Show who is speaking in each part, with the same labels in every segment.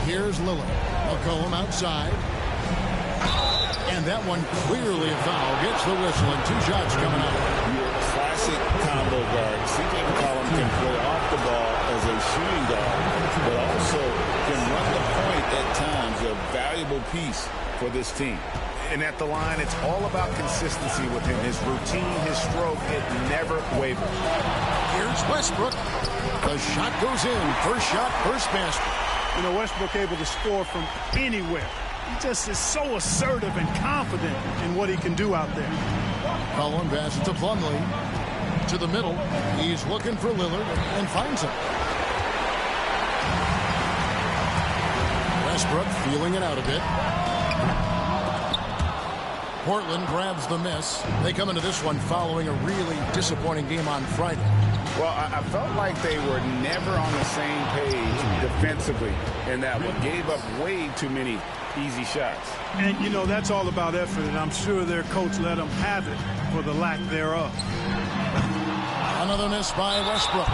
Speaker 1: Here's Lillard. McCollum outside. And that one clearly a foul. Gets the whistle and 2 shots coming up.
Speaker 2: Your classic combo guard. C.J. McCollum can play off the ball as a shooting guard, but also can run the point at times. A valuable piece for this team.
Speaker 3: And at the line, it's all about consistency with him. His routine, his stroke, it never wavers.
Speaker 1: Here's Westbrook. The shot goes in. First shot, first basket.
Speaker 4: You know, Westbrook able to score from anywhere. He just is so assertive and confident in what he can do out there.
Speaker 1: Collin passes to Plumlee. To the middle. He's looking for Lillard and finds him. Westbrook feeling it out a bit. Portland grabs the miss. They come into this one following a really disappointing game on Friday.
Speaker 2: Well, I felt like they were never on the same page defensively in that one. Gave up way too many easy shots.
Speaker 4: And, you know, that's all about effort, and I'm sure their coach let them have it for the lack thereof.
Speaker 1: Another miss by Westbrook.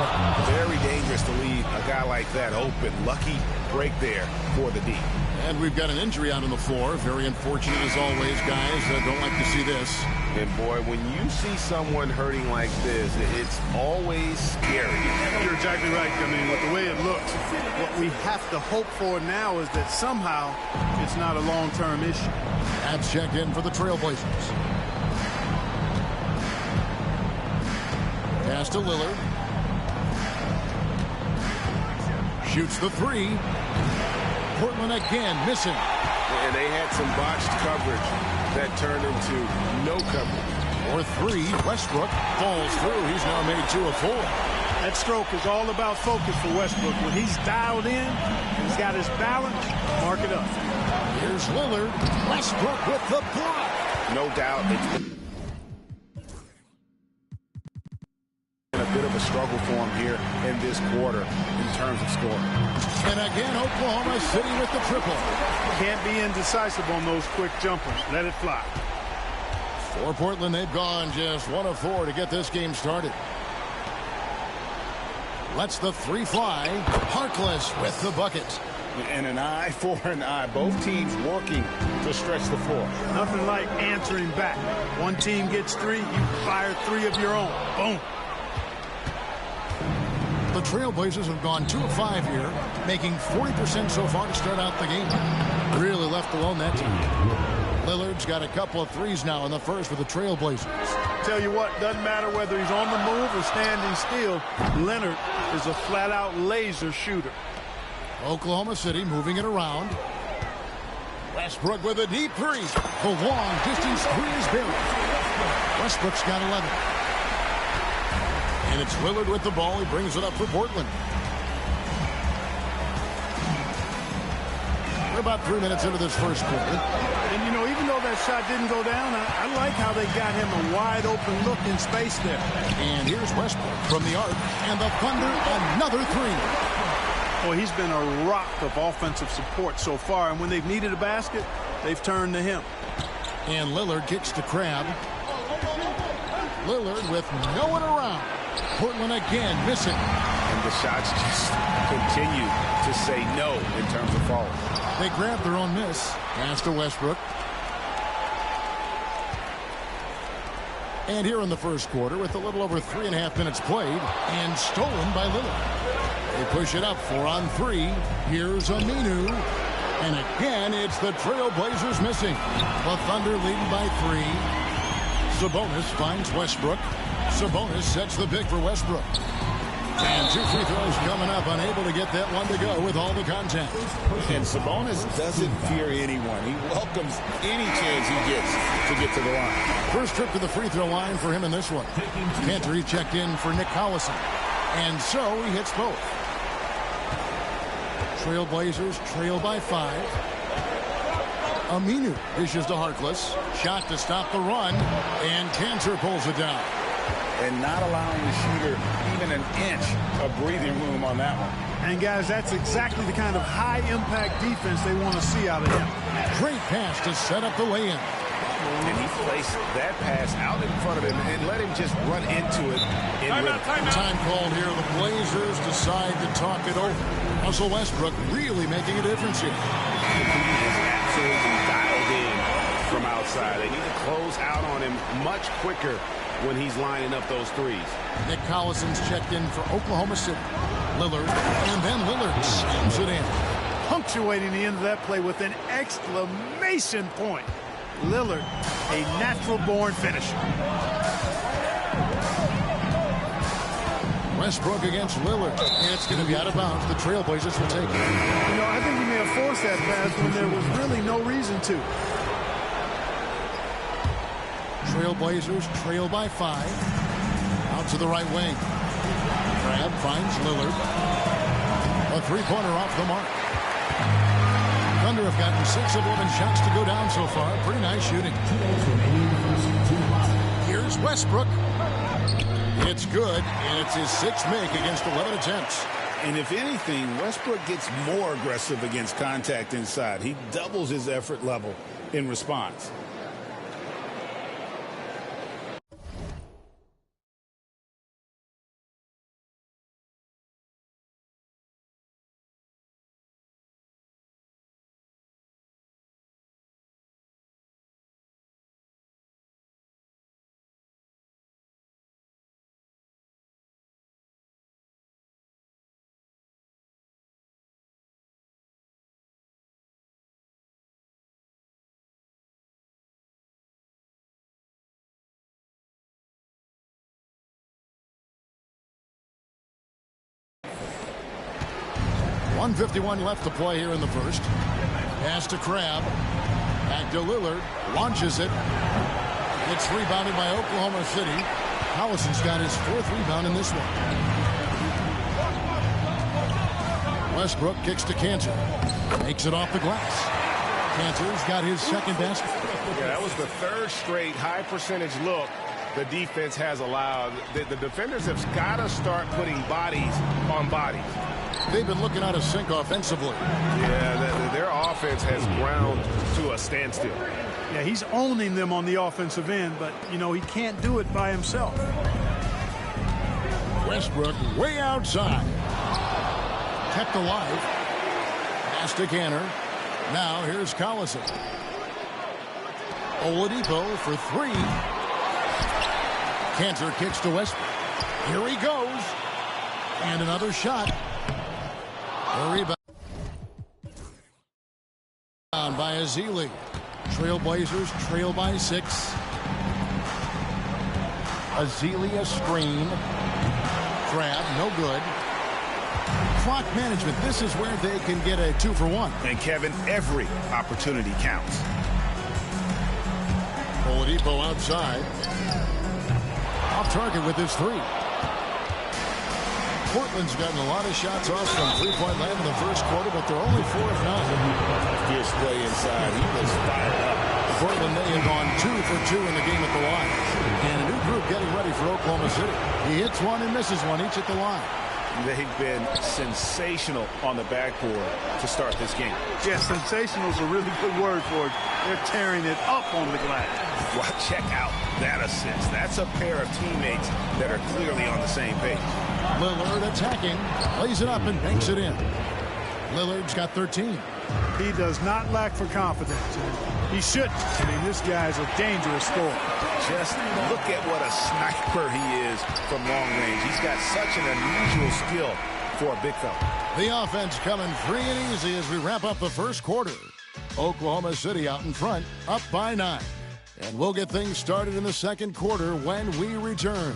Speaker 3: Very dangerous to leave a guy like that open. Lucky break there for the D.
Speaker 1: And we've got an injury out on the floor. Very unfortunate as always, guys. Don't like to see this.
Speaker 3: And boy, when you see someone hurting like this, it's always scary.
Speaker 4: You're exactly right. I mean, with the way it looks, what we have to hope for now is that somehow it's not a long-term issue.
Speaker 1: That's checked in for the Trailblazers. Pass to Lillard. Shoots the 3. Portland again missing.
Speaker 3: And they had some botched coverage that turned into no coverage.
Speaker 1: Or 3, Westbrook falls through. He's now made 2 of 4.
Speaker 4: That stroke is all about focus for Westbrook. When he's dialed in, he's got his balance, mark it up.
Speaker 1: Here's Lillard. Westbrook with the block.
Speaker 3: No doubt it's been a bit of a struggle for him here in this quarter in terms of scoring.
Speaker 1: And again, Oklahoma City with the triple.
Speaker 4: Can't be indecisive on those quick jumpers. Let it fly.
Speaker 1: For Portland, they've gone just 1 of 4 to get this game started. Lets the 3 fly. Harkless with the bucket.
Speaker 2: And an eye for an eye. Both teams working to stretch the floor.
Speaker 4: Nothing like answering back. One team gets 3, you fire 3 of your own. Boom.
Speaker 1: The Trailblazers have gone 2 of 5 here, making 40% so far to start out the game. Really left alone that time. Lillard's got a couple of 3s now in the first for the Trailblazers.
Speaker 4: Tell you what, doesn't matter whether he's on the move or standing still, Leonard is a flat-out laser shooter.
Speaker 1: Oklahoma City moving it around. Westbrook with a deep 3. The long-distance 3 is buried. Westbrook's got 11. And it's Lillard with the ball. He brings it up for Portland. We're about 3 minutes into this first quarter.
Speaker 4: And, you know, even though that shot didn't go down, I like how they got him a wide-open look in space there.
Speaker 1: And here's Westbrook from the arc. And the Thunder, another 3.
Speaker 4: Boy, he's been a rock of offensive support so far. And when they've needed a basket, they've turned to him.
Speaker 1: And Lillard kicks to Crabbe. Lillard with no one around. Portland again missing.
Speaker 3: And the shots just continue to say no in terms of falling.
Speaker 1: They grab their own miss. Pass to Westbrook. And here in the first quarter with a little over 3.5 minutes played and stolen by Lillard. They push it up 4 on 3. Here's Aminu. And again, it's the Trailblazers missing. The Thunder leading by 3. Sabonis finds Westbrook. Sabonis sets the pick for Westbrook. And 2 free throws coming up, unable to get that one to go with all the contact.
Speaker 2: And Sabonis doesn't fear anyone. He welcomes any chance he gets to get to the line.
Speaker 1: First trip to the free throw line for him in this one. Cantor checked in for Nick Collison. And so he hits both. Trailblazers trail by 5. Aminu dishes to Harkless. Shot to stop the run. And Cantor pulls it down.
Speaker 2: And not allowing the shooter even an inch of breathing room on that one.
Speaker 4: And, guys, that's exactly the kind of high-impact defense they want to see out of him.
Speaker 1: Great pass to set up the lay-in.
Speaker 3: and he placed that pass out in front of him and let him just run into it.
Speaker 1: Time called here. The Blazers decide to talk it over. Russell Westbrook really making a difference here.
Speaker 3: He is absolutely dialed in from outside. They need to close out on him much quicker when he's lining up those threes.
Speaker 1: Nick Collison's checked in for Oklahoma City. Lillard, and then Lillard slams it in.
Speaker 4: Punctuating the end of that play with an exclamation point. Lillard, a natural-born finisher.
Speaker 1: Westbrook against Lillard. And it's going to be out of bounds. The Trailblazers will take it.
Speaker 4: You know, I think he may have forced that pass when there was really no reason to.
Speaker 1: Trailblazers trail by 5. Out to the right wing. Crab finds Lillard. A three-pointer off the mark. Thunder have gotten 6 of 11 shots to go down so far. Pretty nice shooting. Here's Westbrook. It's good, and it's his 6th make against 11 attempts.
Speaker 2: And if anything, Westbrook gets more aggressive against contact inside. He doubles his effort level in response.
Speaker 1: .151 left to play here in the first. Pass to Crab. Back to Lillard. Launches it. It's rebounded by Oklahoma City. Collison's got his 4th rebound in this one. Westbrook kicks to Cantor. Makes it off the glass. Cantor's got his 2nd basket.
Speaker 3: Yeah, that was the 3rd straight high-percentage look the defense has allowed. The defenders have got to start putting bodies on bodies.
Speaker 1: They've been looking out of sync offensively.
Speaker 3: Yeah, their offense has ground to a standstill.
Speaker 4: Yeah, he's owning them on the offensive end, but, you know, he can't do it by himself.
Speaker 1: Westbrook way outside. Kept alive. Pass to Cantor. Now here's Collison. Oladipo for 3. Cantor kicks to Westbrook. Here he goes. And another shot. A rebound by Azili. Trailblazers trail by 6. Azili a screen. Crab, no good. Clock management. This is where they can get a 2-for-1.
Speaker 3: And Kevin, every opportunity counts.
Speaker 1: Oladipo outside. Off target with his 3. Portland's gotten a lot of shots off from three-point land in the first quarter, but they're only 4 of 9.
Speaker 2: Fierce play inside. He was fired up.
Speaker 1: Portland may have gone 2 for 2 in the game at the line. And a new group getting ready for Oklahoma City. He hits one and misses one, each at the line.
Speaker 3: They've been sensational on the backboard to start this game.
Speaker 4: Yeah, sensational is a really good word for it. They're tearing it up on the glass.
Speaker 3: Well, check out that assist. That's a pair of teammates that are clearly on the same page.
Speaker 1: Lillard attacking, lays it up and banks it in. Lillard's got 13.
Speaker 4: He does not lack for confidence. He shouldn't. I mean, this guy's a dangerous scorer.
Speaker 3: Just look at what a sniper he is from long range. He's got such an unusual skill for a big fella.
Speaker 1: The offense coming free and easy as we wrap up the first quarter. Oklahoma City out in front, up by 9. And we'll get things started in the second quarter when we return.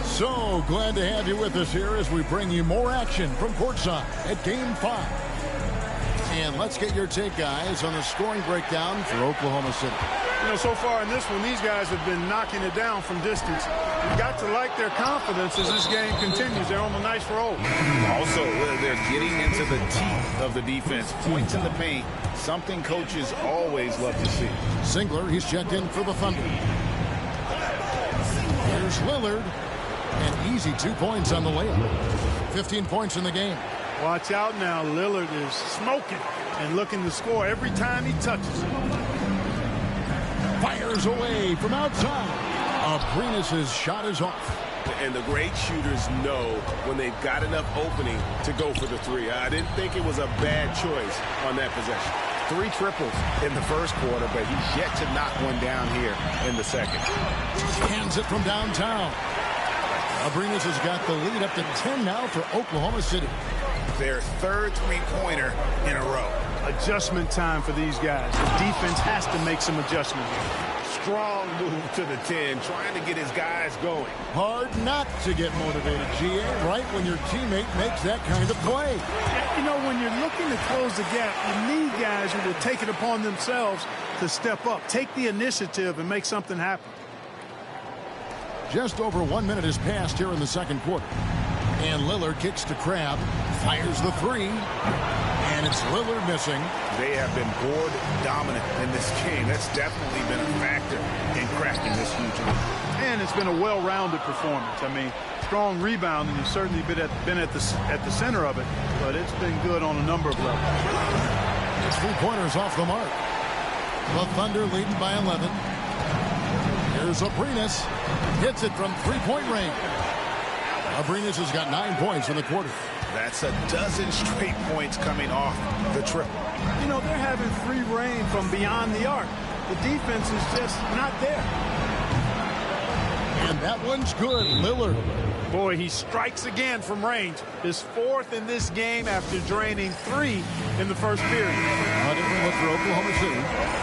Speaker 1: So glad to have you with us here as we bring you more action from courtside at Game 5. And let's get your take, guys, on the scoring breakdown for Oklahoma City.
Speaker 4: You know, so far in this one, these guys have been knocking it down from distance. You've got to like their confidence as this game continues. They're on a nice roll.
Speaker 2: Also, they're getting into the teeth of the defense. Points in the paint, something coaches always love to see.
Speaker 1: Singler, he's checked in for the Thunder. Here's Lillard. An easy 2 points on the layup. 15 points in the game.
Speaker 4: Watch out now. Lillard is smoking and looking to score every time he touches it.
Speaker 1: Fires away from outside. Abrines' shot is off.
Speaker 3: And the great shooters know when they've got enough opening to go for the three. I didn't think it was a bad choice on that possession. 3 triples in the first quarter, but he's yet to knock one down here in the second.
Speaker 1: Hands it from downtown. Abrines has got the lead up to 10 now for Oklahoma City.
Speaker 3: Their third three-pointer in a row.
Speaker 4: Adjustment time for these guys. The defense has to make some adjustments.
Speaker 3: Strong move to the 10, trying to get his guys going.
Speaker 1: Hard not to get motivated, GA, right when your teammate makes that kind of play.
Speaker 4: You know, when you're looking to close the gap, you need guys who will take it upon themselves to step up, take the initiative, and make something happen.
Speaker 1: Just over 1 minute has passed here in the second quarter. And Lillard kicks to Crabbe, fires the three, and it's Lillard missing.
Speaker 3: They have been board dominant in this game. That's definitely been a factor in cracking this huge lead.
Speaker 4: And it's been a well-rounded performance. I mean, strong rebounding has certainly been at the center of it, but it's been good on a number of levels.
Speaker 1: It's 3-pointers off the mark. The Thunder leading by 11. Here's Abrines. Hits it from 3-point range. Abrines has got 9 points in the quarter.
Speaker 3: That's a dozen straight points coming off the triple.
Speaker 4: You know, they're having free reign from beyond the arc. The defense is just not there.
Speaker 1: And that one's good. Lillard.
Speaker 4: Boy, he strikes again from range. His 4th in this game after draining 3 in the first period.
Speaker 1: A different look for Oklahoma City.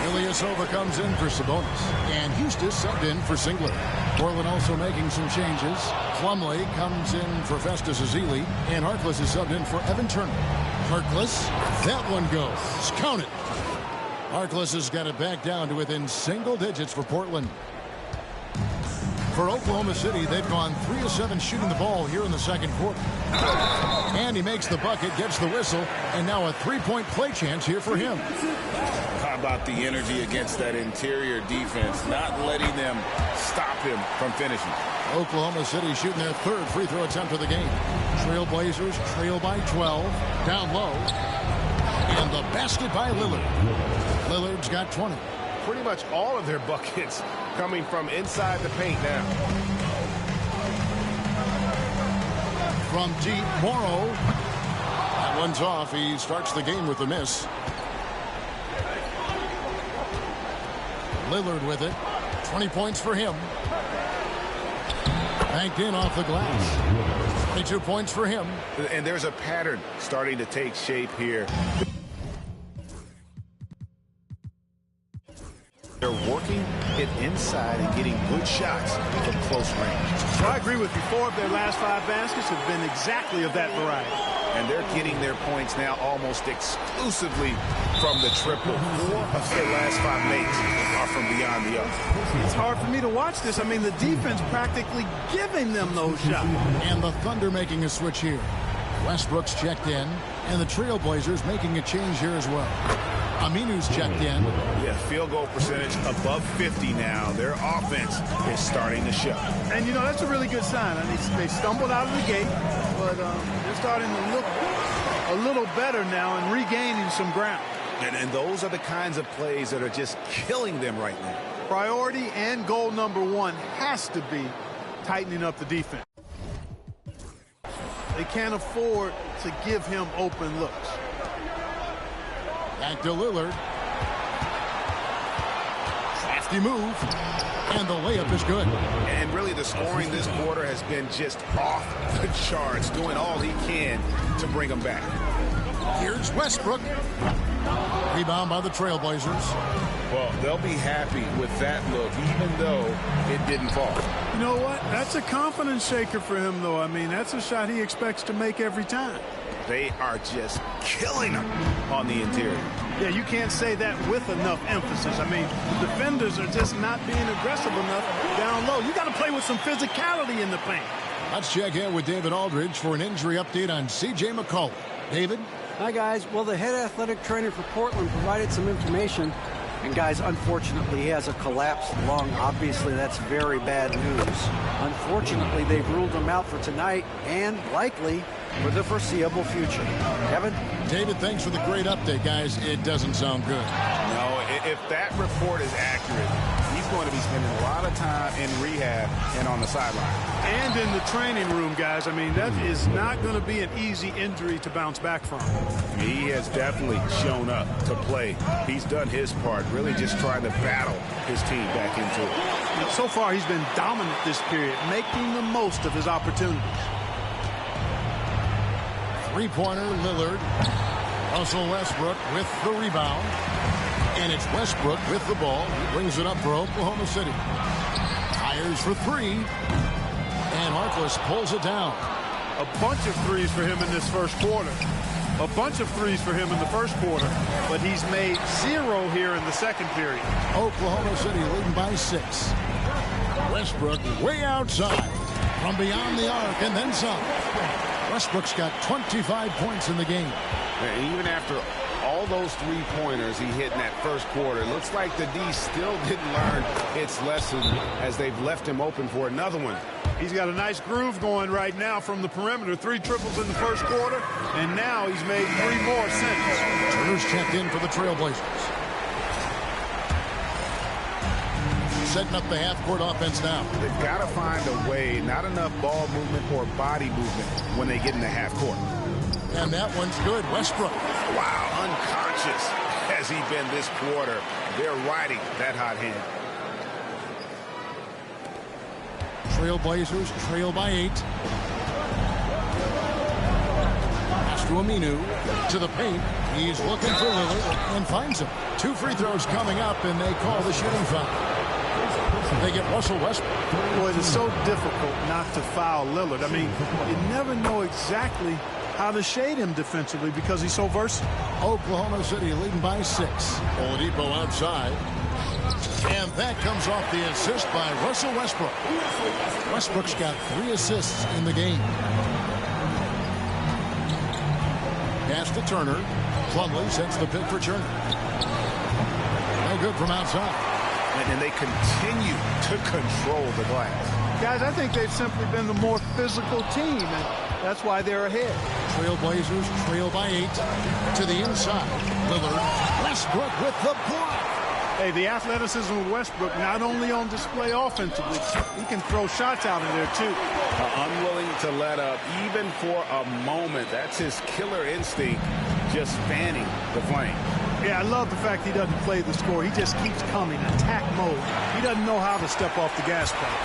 Speaker 1: Ilyasova comes in for Sabonis. And Houston subbed in for Singler. Portland also making some changes. Plumlee comes in for Festus Ezeli. And Harkless is subbed in for Evan Turner. Harkless, that one goes. Count it. Harkless has got it back down to within single digits for Portland. For Oklahoma City, they've gone 3 of 7 shooting the ball here in the second quarter. And he makes the bucket, gets the whistle, and now a 3-point play chance here for him.
Speaker 2: How about the energy against that interior defense, not letting them stop him from finishing?
Speaker 1: Oklahoma City shooting their 3rd free throw attempt of the game. Trailblazers trail by 12, down low. And the basket by Lillard. Lillard's got 20.
Speaker 3: Pretty much all of their buckets coming from inside the paint now.
Speaker 1: From deep, Morrow. That one's off. He starts the game with a miss. Lillard with it. 20 points for him. Banked in off the glass. 22 points for him.
Speaker 3: And there's a pattern starting to take shape here. They're working it inside and getting good shots from close range.
Speaker 4: So I agree with you. 4 of their last 5 baskets have been exactly of that variety.
Speaker 3: And they're getting their points now almost exclusively from the triple. 4 of their last 5 makes are from beyond the arc.
Speaker 4: It's hard for me to watch this. I mean, the defense practically giving them those shots.
Speaker 1: And the Thunder making a switch here. Westbrook's checked in, and the Trailblazers making a change here as well. Aminu's checked in.
Speaker 3: Yeah, field goal percentage above 50 now. Their offense is starting to show.
Speaker 4: And, you know, that's a really good sign. I mean, they stumbled out of the gate, but they're starting to look a little better now and regaining some ground.
Speaker 3: And those are the kinds of plays that are just killing them right now.
Speaker 4: Priority and goal number 1 has to be tightening up the defense. They can't afford to give him open looks.
Speaker 1: Back to Lillard. Crafty move. And the layup is good.
Speaker 3: And really the scoring this quarter has been just off the charts, doing all he can to bring them back.
Speaker 1: Here's Westbrook. Rebound by the Trailblazers.
Speaker 3: Well, they'll be happy with that look, even though it didn't fall.
Speaker 4: You know what? That's a confidence shaker for him, though. I mean, that's a shot he expects to make every time.
Speaker 3: They are just killing them on the interior.
Speaker 4: Yeah, you can't say that with enough emphasis. I mean, the defenders are just not being aggressive enough down low. You got to play with some physicality in the paint.
Speaker 1: Let's check in with David Aldridge for an injury update on C.J. McCollum. David?
Speaker 5: Hi, guys. Well, the head athletic trainer for Portland provided some information. And guys, unfortunately, he has a collapsed lung. Obviously, that's very bad news. Unfortunately, they've ruled him out for tonight and likely for the foreseeable future. Kevin?
Speaker 1: David, thanks for the great update, guys. It doesn't sound good.
Speaker 3: No, if that report is accurate, he's going to be spending a lot of time in rehab and on the sideline.
Speaker 4: And in the training room, guys. I mean, that is not going to be an easy injury to bounce back from.
Speaker 3: He has definitely shown up to play. He's done his part, really just trying to battle his team back into it.
Speaker 4: So far, he's been dominant this period, making the most of his opportunities.
Speaker 1: Three-pointer, Lillard. Russell Westbrook with the rebound. And it's Westbrook with the ball. He brings it up for Oklahoma City. Fires for three. And Harkless pulls it down.
Speaker 4: A bunch of threes for him in this first quarter. A bunch of threes for him in the first quarter. But he's made 0 here in the second period.
Speaker 1: Oklahoma City leading by 6. Westbrook way outside. From beyond the arc and then some. Westbrook's got 25 points in the game.
Speaker 3: And even after all those three-pointers he hit in that first quarter, it looks like the D still didn't learn its lesson as they've left him open for another one.
Speaker 4: He's got a nice groove going right now from the perimeter. 3 triples in the first quarter, and now he's made 3 more since.
Speaker 1: Turner's checked in for the Trailblazers. Setting up the half-court offense now.
Speaker 3: They've got to find a way, not enough ball movement or body movement when they get in the half-court.
Speaker 1: And that one's good. Westbrook.
Speaker 3: Wow, unconscious has he been this quarter. They're riding that hot hand.
Speaker 1: Trailblazers trail by 8. Pass to Aminu. To the paint. He's looking for Lillard and finds him. 2 free throws coming up, and they call the shooting foul. They get Russell Westbrook.
Speaker 4: Boy, it's so difficult not to foul Lillard. I mean, you never know exactly how to shade him defensively because he's so versatile.
Speaker 1: Oklahoma City leading by 6. Oladipo outside. And that comes off the assist by Russell Westbrook. Westbrook's got 3 assists in the game. Pass to Turner. Plumlee sets the pick for Turner. No good from outside.
Speaker 3: And they continue to control the glass.
Speaker 4: Guys, I think they've simply been the more physical team, and that's why they're ahead.
Speaker 1: Trailblazers trail by 8. To the inside. Lillard. Westbrook with the block.
Speaker 4: Hey, the athleticism of Westbrook not only on display offensively, he can throw shots out of there too.
Speaker 3: Unwilling to let up even for a moment. That's his killer instinct, just fanning the flame.
Speaker 4: Yeah, I love the fact he doesn't play the score. He just keeps coming, attack mode. He doesn't know how to step off the gas pedal.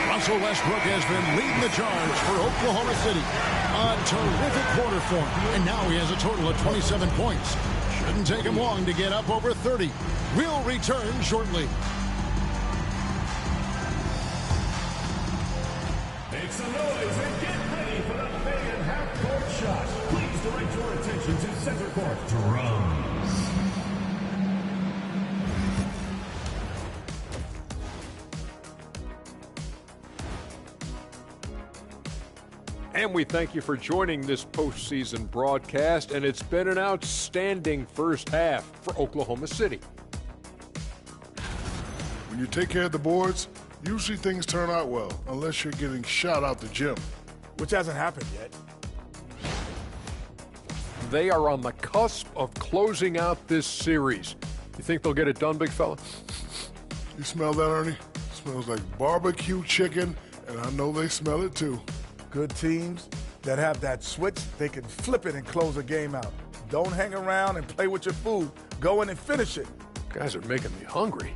Speaker 1: Russell Westbrook has been leading the charge for Oklahoma City. A terrific quarter for him. And now he has a total of 27 points. Shouldn't take him long to get up over 30. We'll return shortly.
Speaker 6: Make some noise and get ready for the big and half-court shot. Please direct your attention to center court drums.
Speaker 7: And we thank you for joining this postseason broadcast, and it's been an outstanding first half for Oklahoma City.
Speaker 8: When you take care of the boards, usually things turn out well, unless you're getting shot out the gym.
Speaker 9: Which hasn't happened yet.
Speaker 7: They are on the cusp of closing out this series. You think they'll get it done, big fella?
Speaker 8: You smell that, Ernie? It smells like barbecue chicken, and I know they smell it too.
Speaker 9: Good teams that have that switch, they can flip it and close a game out. Don't hang around and play with your food. Go in and finish it.
Speaker 7: Guys are making me hungry.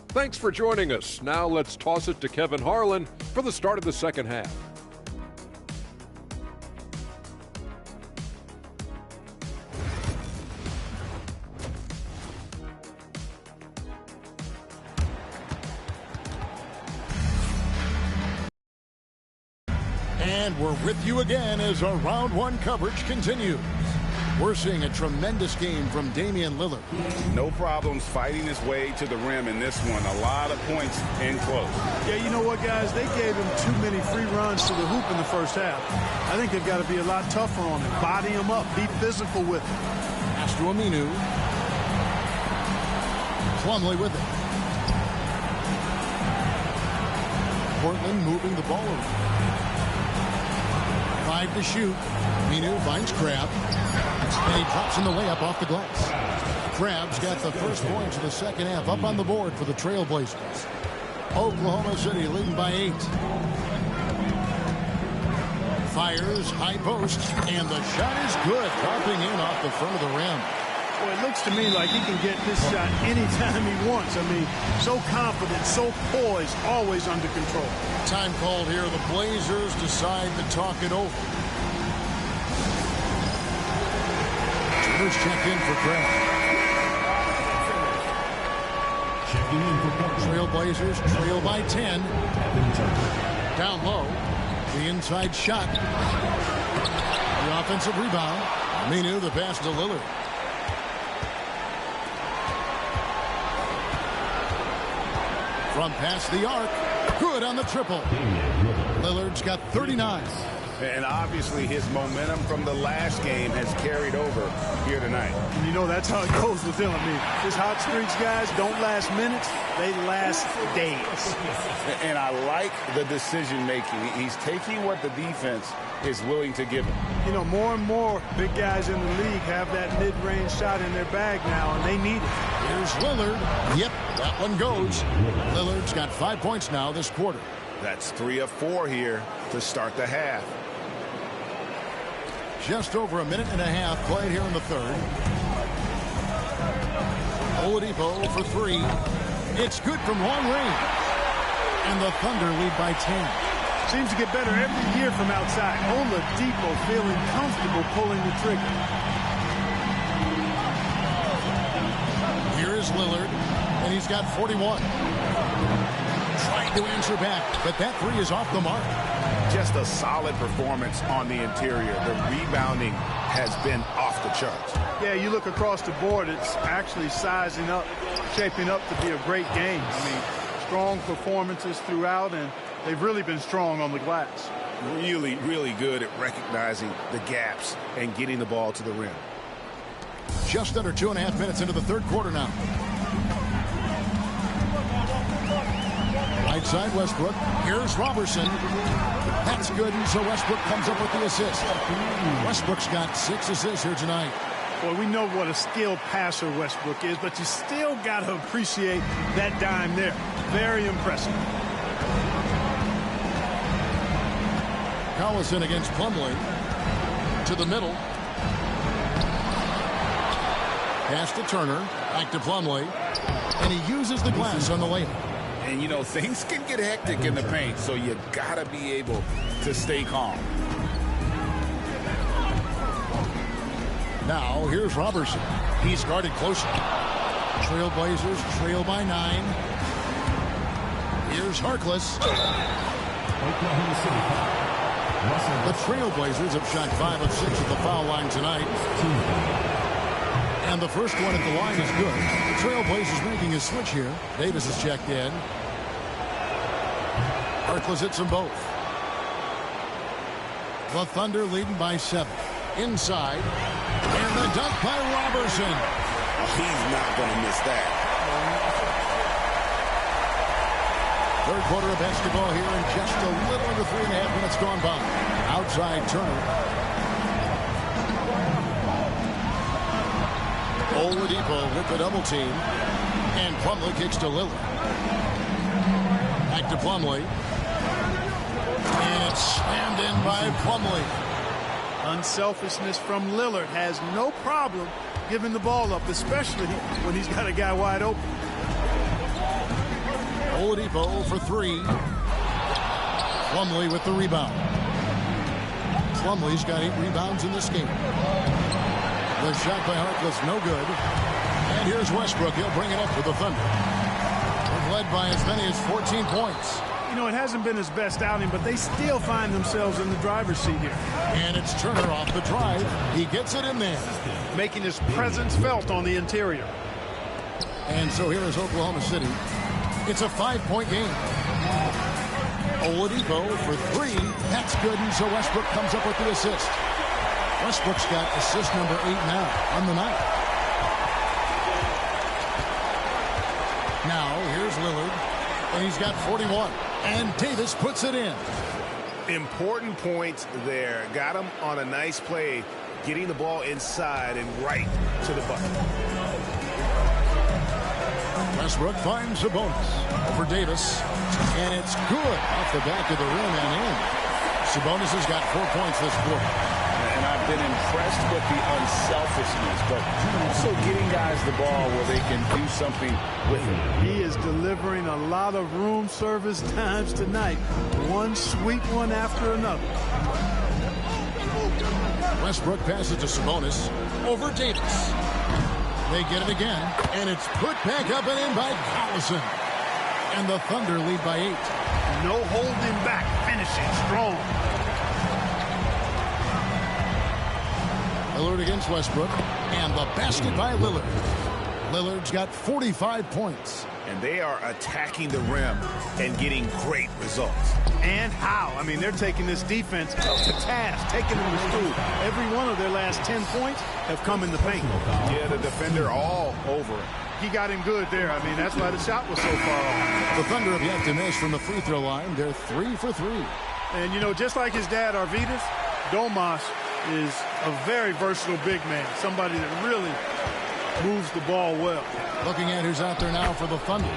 Speaker 7: Thanks for joining us. Now let's toss it to Kevin Harlan for the start of the second half.
Speaker 1: And we're with you again as our round one coverage continues. We're seeing a tremendous game from Damian Lillard.
Speaker 2: No problems fighting his way to the rim in this one. A lot of points in close.
Speaker 4: Yeah, you know what, guys? They gave him too many free runs to the hoop in the first half. I think they've got to be a lot tougher on him. Body him up. Be physical with him.
Speaker 1: Pass to Aminu. Plumlee with it. Portland moving the ball over. 5 to shoot. Aminu finds Crabbe. And he drops in the layup off the glass. Crabbe's got the first points of the second half up on the board for the Trailblazers. Oklahoma City leading by 8. Fires, high post, and the shot is good. Dropping in off the front of the rim.
Speaker 4: Well, it looks to me like he can get this shot anytime he wants. I mean, so confident, so poised, always under control.
Speaker 1: Time called here. The Blazers decide to talk it over. First check in for Crabbe.
Speaker 6: Checking in for Portland.
Speaker 1: Trailblazers trail by 10. Down low. The inside shot. The offensive rebound. Aminu, the pass to Lillard. From past the arc. Good on the triple. Lillard's got 39.
Speaker 2: And obviously his momentum from the last game has carried over here tonight.
Speaker 4: And you know that's how it goes with him. I mean, his hot streaks, guys, don't last minutes. They last days.
Speaker 2: And I like the decision making. He's taking what the defense is willing to give him.
Speaker 4: You know, more and more big guys in the league have that mid-range shot in their bag now, and they need it.
Speaker 1: Here's Lillard. Yep, that one goes. Lillard's got 5 points now this quarter.
Speaker 2: That's 3 of 4 here to start the half.
Speaker 1: Just over a minute and a half played here in the third. Oladipo for 3. It's good from long range. And the Thunder lead by 10.
Speaker 4: Seems to get better every year from outside. Oladipo feeling comfortable pulling the trigger.
Speaker 1: Here is Lillard, and he's got 41. Trying to answer back, but that 3 is off the mark.
Speaker 2: Just a solid performance on the interior. The rebounding has been off the charts.
Speaker 4: Yeah, you look across the board, it's actually sizing up, shaping up to be a great game. I mean, strong performances throughout, and they've really been strong on the glass.
Speaker 2: Really, really good at recognizing the gaps and getting the ball to the rim.
Speaker 1: Just under 2.5 minutes into the third quarter now. Right side, Westbrook. Here's Robertson. That's good, and so Westbrook comes up with the assist. Westbrook's got 6 assists here tonight.
Speaker 4: Well, we know what a skilled passer Westbrook is, but you still got to appreciate that dime there. Very impressive.
Speaker 1: Collison against Plumlee. To the middle. Pass to Turner. Back to Plumlee. And he uses the glass on the layup.
Speaker 2: And, you know, things can get hectic in the paint, so you got to be able to stay calm.
Speaker 1: Now, here's Robertson. He's guarded closer. Trailblazers trail by 9. Here's Harkless.
Speaker 6: Oklahoma City foul.
Speaker 1: The Trailblazers have shot 5 of 6 at the foul line tonight. And the first one at the line is good. The Trailblazers making a switch here. Davis is checked in. Harkless hits them both. The Thunder leading by 7. Inside. And the dunk by Robertson.
Speaker 2: Oh, he's not going to miss that.
Speaker 1: Third quarter of basketball here, and just a little under 3.5 minutes gone by. Outside Turner. Oladipo with the double team. And Plumlee kicks to Lillard. Back to Plumlee. And it's slammed in by Plumlee.
Speaker 4: Unselfishness from Lillard. Has no problem giving the ball up, especially when he's got a guy wide open.
Speaker 1: Oladipo for 3. Plumlee with the rebound. Plumlee's got 8 rebounds in this game. The shot by Harkless, no good. And here's Westbrook. He'll bring it up for the Thunder. They're led by as many as 14 points.
Speaker 4: You You know, it hasn't been his best outing, but they still find themselves in the driver's seat here.
Speaker 1: And it's Turner off the drive. He gets it in there.
Speaker 4: Making his presence felt on the interior.
Speaker 1: And so here is Oklahoma City. It's a 5-point game. Oladipo for 3. That's good, and so Westbrook comes up with the assist. Westbrook's got assist number 8 now on the night. Now, here's Lillard, and he's got 41. And Davis puts it in.
Speaker 3: Important points there. Got him on a nice play, getting the ball inside and right to the bucket.
Speaker 1: Westbrook finds a bonus over Davis, and it's good off the back of the rim and in. Sabonis has got 4 points this quarter.
Speaker 2: And I've been impressed with the unselfishness, but also getting guys the ball where they can do something with it.
Speaker 4: He is delivering a lot of room service times tonight. One sweet one after another.
Speaker 1: Westbrook passes to Sabonis over Davis. They get it again, and it's put back up and in by Collison. And the Thunder lead by 8.
Speaker 4: No holding back, finishing strong.
Speaker 1: Lillard against Westbrook, and the basket by Lillard. Lillard's got 45 points.
Speaker 3: And they are attacking the rim and getting great results.
Speaker 4: And how? I mean, they're taking this defense to task, taking them to school. Every one of their last 10 points have come in the paint.
Speaker 3: Yeah, the defender all over it.
Speaker 4: He got him good there. I mean, that's why the shot was so far off.
Speaker 1: The Thunder have yet to miss from the free throw line. They're 3 for 3.
Speaker 4: And, you know, just like his dad, Arvydas, Domas is a very versatile big man. Somebody that really moves the ball well.
Speaker 1: Looking at who's out there now for the Thunder.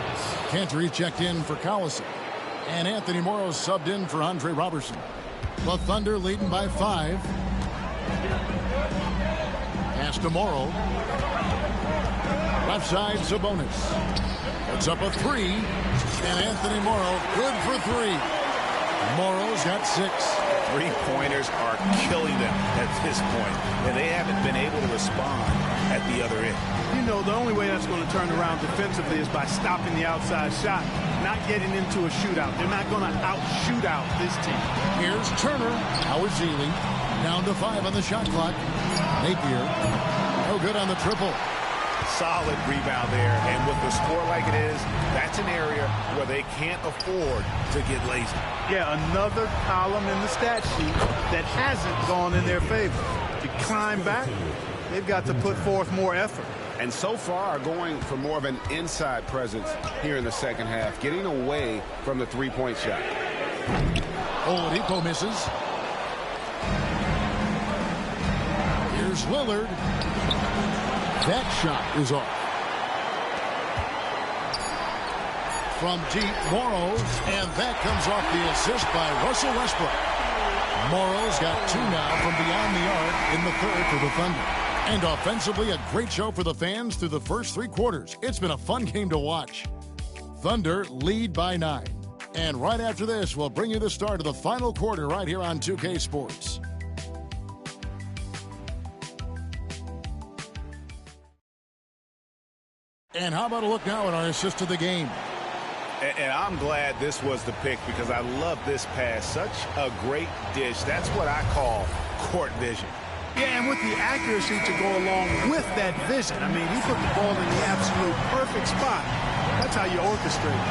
Speaker 1: Cantor checked in for Collison. And Anthony Morrow subbed in for Andre Robertson. The Thunder leading by 5. Pass to Morrow. Left side, Sabonis. Puts up a 3. And Anthony Morrow, good for 3. Morrow's got 6.
Speaker 3: Three-pointers are killing them at this point, and they haven't been able to respond at the other end.
Speaker 4: You know, the only way that's going to turn around defensively is by stopping the outside shot, not getting into a shootout. They're not going to out-shoot out this team.
Speaker 1: Here's Turner. Howard Zealy down to 5 on the shot clock. Napier, no good on the triple.
Speaker 3: Solid rebound there, and with the score like it is, that's an area where they can't afford to get lazy.
Speaker 4: Yeah, another column in the stat sheet that hasn't gone in their favor. To climb back, they've got to put forth more effort.
Speaker 3: And so far, going for more of an inside presence here in the second half, getting away from the three-point shot.
Speaker 1: Oladipo misses. Here's Lillard. That shot is off. From deep, Morrow, and that comes off the assist by Russell Westbrook. Morrow's got 2 now from beyond the arc in the third for the Thunder. And offensively, a great show for the fans through the first 3 quarters. It's been a fun game to watch. Thunder lead by 9. And right after this, we'll bring you the start of the final quarter right here on 2K Sports. And how about a look now at our assist of the game?
Speaker 3: And I'm glad this was the pick because I love this pass. Such a great dish. That's what I call court vision.
Speaker 4: Yeah, and with the accuracy to go along with that vision. I mean, he put the ball in the absolute perfect spot. That's how you orchestrate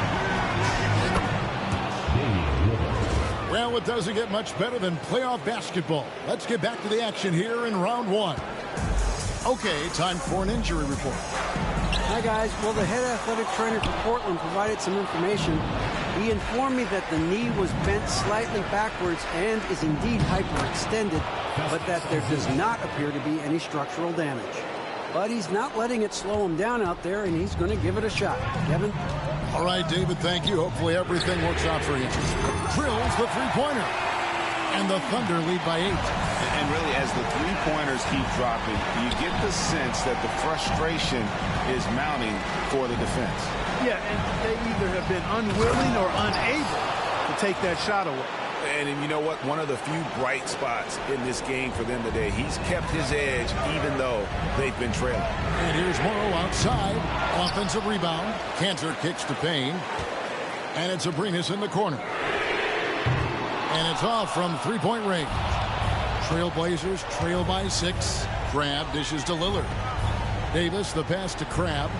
Speaker 4: it.
Speaker 1: Well, it doesn't get much better than playoff basketball. Let's get back to the action here in round 1. Okay, time for an injury report.
Speaker 5: Hi, guys. Well, the head athletic trainer for Portland provided some information. He informed me that the knee was bent slightly backwards and is indeed hyperextended, but that there does not appear to be any structural damage. But he's not letting it slow him down out there, and he's going to give it a shot. Kevin?
Speaker 1: All right, David, thank you. Hopefully everything works out for you. Drills the three-pointer. And the Thunder lead by 8.
Speaker 3: And really, as the three-pointers keep dropping, you get the sense that the frustration is mounting for the defense.
Speaker 4: Yeah, and they either have been unwilling or unable to take that shot away.
Speaker 3: And you know what? One of the few bright spots in this game for them today. He's kept his edge even though they've been trailing.
Speaker 1: And here's Morrow outside. Offensive rebound. Cantor kicks to Payne. And it's Abrinas in the corner. And it's off from three-point range. Trailblazers trail by 6. Crabbe dishes to Lillard. Davis, the pass to Crabbe.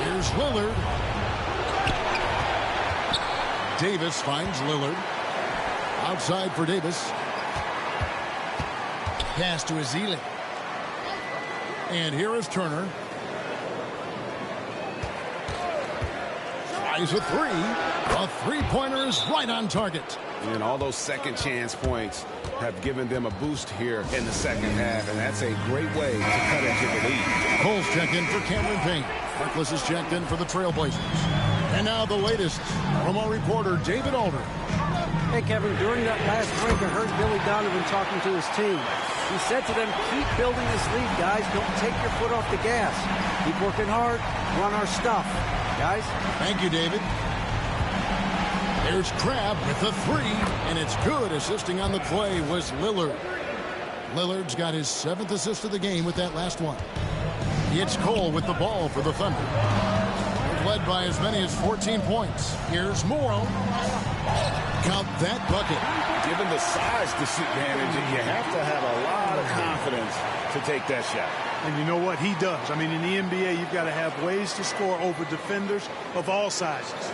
Speaker 1: Here's Lillard. Davis finds Lillard. Outside for Davis. Pass to Ezeli. And here is Turner. Tries a three. A three-pointer is right on target.
Speaker 3: And all those second chance points have given them a boost here in the second half, and that's a great way to cut into the lead.
Speaker 1: Cole's checked in for Cameron Payne. Harkless is checked in for the Trailblazers. And now the latest from our reporter, David Alder.
Speaker 5: Hey, Kevin, during that last break, I heard Billy Donovan talking to his team. He said to them, keep building this lead, guys. Don't take your foot off the gas. Keep working hard. Run our stuff. Guys?
Speaker 1: Thank you, David. There's Crabbe with the three, and it's good. Assisting on the play was Lillard. Lillard's got his 7th assist of the game with that last one. It's Cole with the ball for the Thunder. Led by as many as 14 points. Here's Morrow. Count that bucket.
Speaker 3: Given the size disadvantage, you have to have a lot of confidence to take that shot.
Speaker 4: And you know what? He does. I mean, in the NBA, you've got to have ways to score over defenders of all sizes.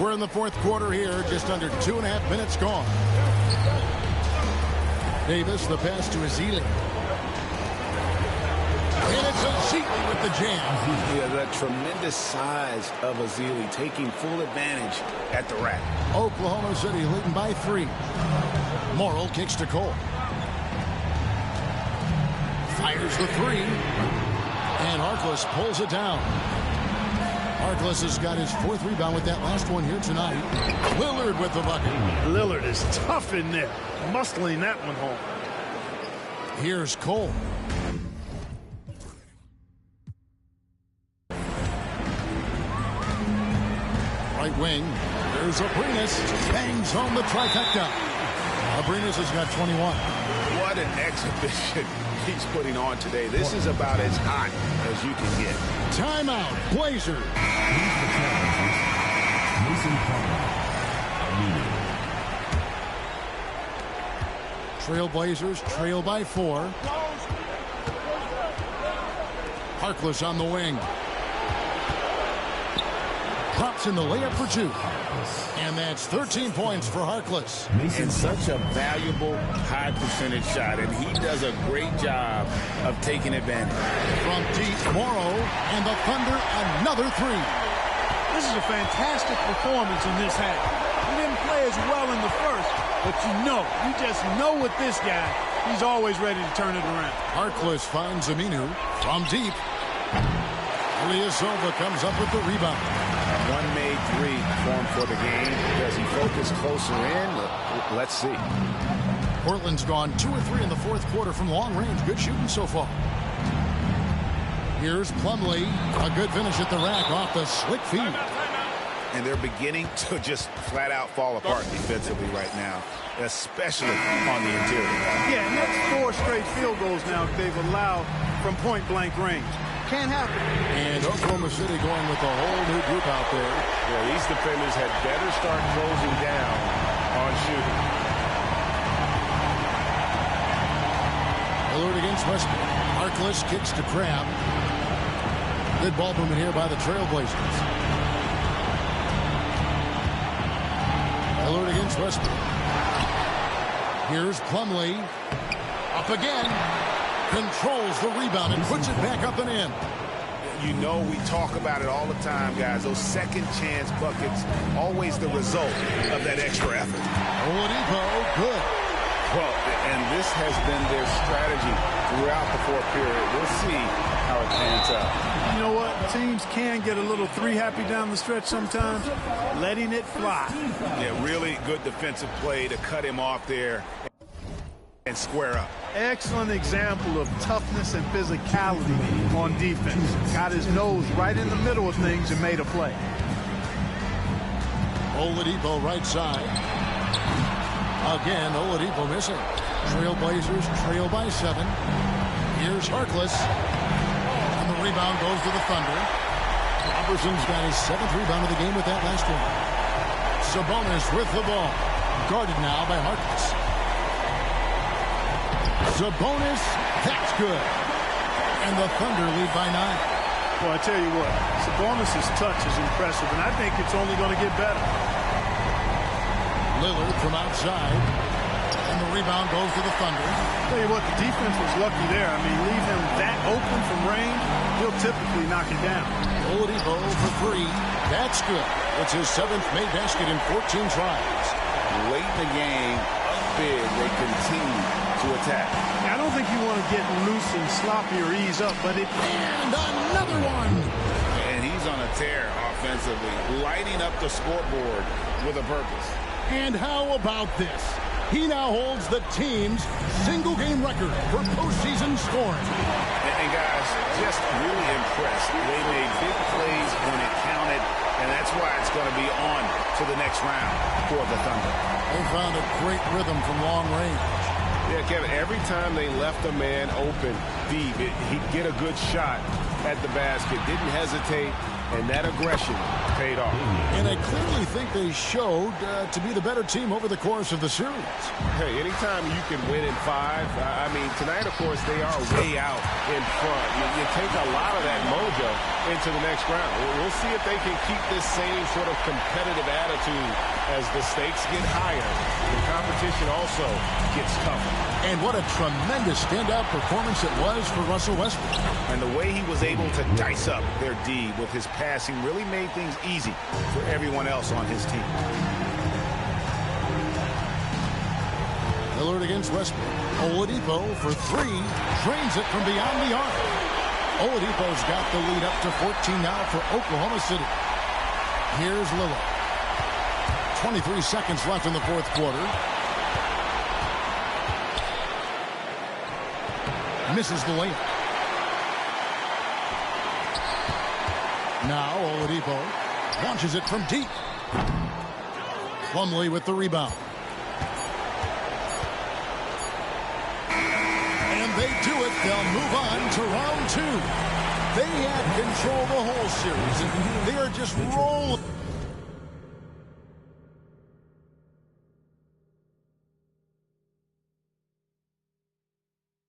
Speaker 1: We're in the fourth quarter here, just under 2.5 minutes gone. Davis, the pass to Ezeli. And it's Ezeli with the jam.
Speaker 3: Yeah, that tremendous size of Ezeli taking full advantage at the rack.
Speaker 1: Oklahoma City leading by 3. Morrill kicks to Cole. Fires the three. And Harkless pulls it down. Harkless has got his 4th rebound with that last one here tonight. Lillard with the bucket.
Speaker 4: Lillard is tough in there, muscling that one home.
Speaker 1: Here's Cole. Right wing. There's Abrinas. Bangs home the trifecta. Abrinas has got 21.
Speaker 3: What an exhibition he's putting on today. This is about as hot as you can get.
Speaker 1: Timeout, Blazers. Trailblazers trail by 4. Harkless on the wing. Pops in the layup for 2. And that's 13 points for Harkless.
Speaker 2: And such a valuable high percentage shot, and he does a great job of taking advantage.
Speaker 1: From deep, Morrow, and the Thunder another 3.
Speaker 4: This is a fantastic performance in this half. He didn't play as well in the first, but you just know with this guy, he's always ready to turn it around.
Speaker 1: Harkless finds Aminu from deep. Ilyasova comes up with the rebound.
Speaker 3: One made 3 formed for the game. Does he focus closer in? Let's see.
Speaker 1: Portland's gone 2 or 3 in the fourth quarter from long range. Good shooting so far. Here's Plumlee. A good finish at the rack off the slick feed.
Speaker 3: And they're beginning to just flat out fall apart defensively right now, especially on the interior.
Speaker 4: Yeah, and that's 4 straight field goals now they've allowed from point-blank range. Can't happen.
Speaker 1: And Oklahoma City going with a whole new group out there.
Speaker 3: Yeah, these defenders had better start closing down on shooting.
Speaker 1: Lillard against Westbrook. Harkless kicks to Crabbe. Good ball movement here by the Trailblazers. Lillard against Westbrook. Here's Plumlee. Up again. Controls the rebound and puts it back up and in.
Speaker 3: You know we talk about it all the time, guys. Those second chance buckets, always the result of that extra effort.
Speaker 1: Oladipo, good.
Speaker 3: Well, and this has been their strategy throughout the fourth period. We'll see how it pans out.
Speaker 4: You know what? Teams can get a little 3-happy down the stretch sometimes. Letting it fly.
Speaker 3: Yeah, really good defensive play to cut him off there and square up.
Speaker 4: Excellent example of toughness and physicality on defense. Got his nose right in the middle of things and made a play.
Speaker 1: Oladipo right side. Again, Oladipo missing. Trailblazers trail by 7. Here's Harkless. And the rebound goes to the Thunder. Robertson's got his 7th rebound of the game with that last one. Sabonis with the ball. Guarded now by Harkless. Sabonis, that's good. And the Thunder lead by 9.
Speaker 4: Well, I tell you what, Sabonis' touch is impressive, and I think it's only going to get better.
Speaker 1: Lillard from outside. And the rebound goes to the Thunder.
Speaker 4: Tell you what, the defense was lucky there. I mean, leave him that open from range, he'll typically knock it down.
Speaker 1: Oladipo for 3. That's good. It's his 7th made basket in 14 tries.
Speaker 2: Late in the game, big, they continue to attack.
Speaker 4: I don't think you want to get loose and sloppy or ease up, but
Speaker 1: And another one.
Speaker 2: And he's on a tear offensively, lighting up the scoreboard with a purpose.
Speaker 1: And how about this? He now holds the team's single-game record for postseason scoring.
Speaker 2: And guys, just really impressed. They made big plays when it counted, and that's why it's going to be on to the next round for the Thunder.
Speaker 1: They found a great rhythm from long range.
Speaker 3: Yeah, Kevin, every time they left a man open deep, he'd get a good shot at the basket. Didn't hesitate, and that aggression paid off.
Speaker 1: And I clearly think they showed to be the better team over the course of the series.
Speaker 3: Hey, anytime you can win in 5, I mean, tonight, of course, they are way out in front. You take a lot of that mojo into the next round. We'll see if they can keep this same sort of competitive attitude as the stakes get higher. The competition also gets tougher.
Speaker 1: And what a tremendous standout performance it was for Russell Westbrook.
Speaker 2: And the way he was able to dice up their D with his passing really made things easy for everyone else on his team.
Speaker 1: Lillard against Westbrook. Oladipo for 3. Drains it from beyond the arc. Oladipo's got the lead up to 14 now for Oklahoma City. Here's Lillard. 23 seconds left in the fourth quarter. Misses the layup. Now Oladipo launches it from deep. Plumlee with the rebound. And they do it. They'll move on to round 2. They had control the whole series. They are just rolling.